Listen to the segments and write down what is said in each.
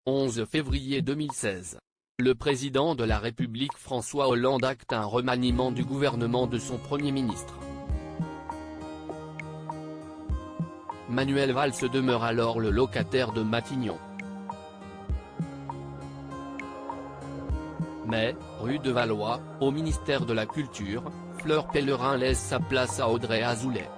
11 février 2016. Le président de la République François Hollande acte un remaniement du gouvernement de son Premier ministre. Manuel Valls demeure alors le locataire de Matignon. Mais, rue de Valois, au ministère de la Culture, Fleur Pellerin laisse sa place à Audrey Azoulay.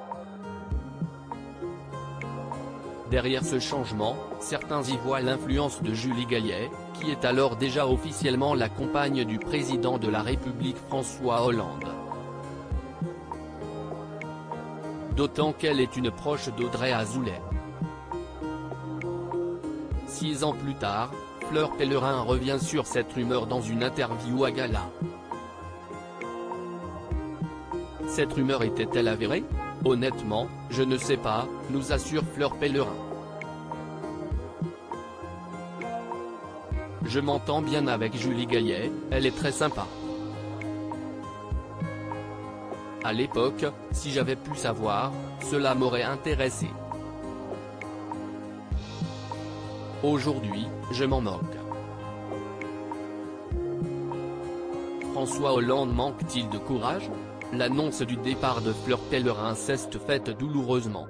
Derrière ce changement, certains y voient l'influence de Julie Gaillet, qui est alors déjà officiellement la compagne du président de la République François Hollande. D'autant qu'elle est une proche d'Audrey Azoulay. 6 ans plus tard, Fleur Pellerin revient sur cette rumeur dans une interview à Gala. Cette rumeur était-elle avérée ? Honnêtement, je ne sais pas, nous assure Fleur Pellerin. Je m'entends bien avec Julie Gaillet, elle est très sympa. À l'époque, si j'avais pu savoir, cela m'aurait intéressé. Aujourd'hui, je m'en moque. François Hollande manque-t-il de courage ? L'annonce du départ de Fleur Pellerin s'est faite douloureusement.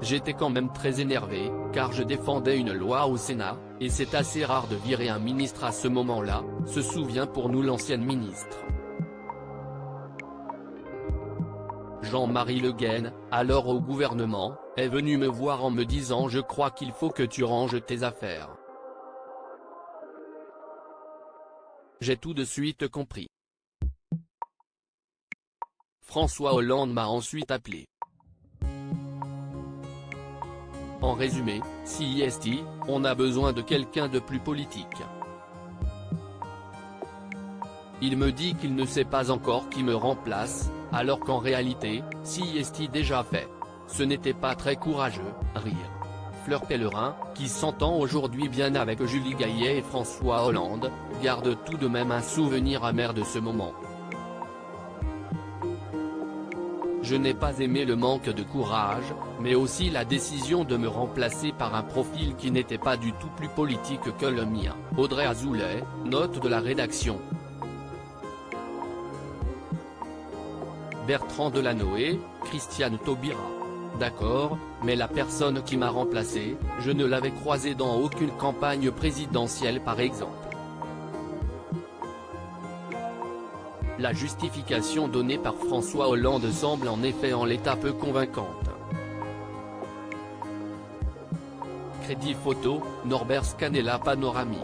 J'étais quand même très énervé, car je défendais une loi au Sénat, et c'est assez rare de virer un ministre à ce moment-là, se souvient pour nous l'ancienne ministre. Jean-Marie Le Guen, alors au gouvernement, est venu me voir en me disant « Je crois qu'il faut que tu ranges tes affaires ». J'ai tout de suite compris. François Hollande m'a ensuite appelé. En résumé, CIST, on a besoin de quelqu'un de plus politique. Il me dit qu'il ne sait pas encore qui me remplace, alors qu'en réalité, CIST déjà fait. Ce n'était pas très courageux, rire. Fleur Pellerin, qui s'entend aujourd'hui bien avec Julie Gaillet et François Hollande, garde tout de même un souvenir amer de ce moment. Je n'ai pas aimé le manque de courage, mais aussi la décision de me remplacer par un profil qui n'était pas du tout plus politique que le mien. Audrey Azoulay, note de la rédaction. Bertrand Delanoë, Christiane Taubira. D'accord, mais la personne qui m'a remplacé, je ne l'avais croisée dans aucune campagne présidentielle par exemple. La justification donnée par François Hollande semble en effet en l'état peu convaincante. Crédit photo, Norbert Scanella panoramique.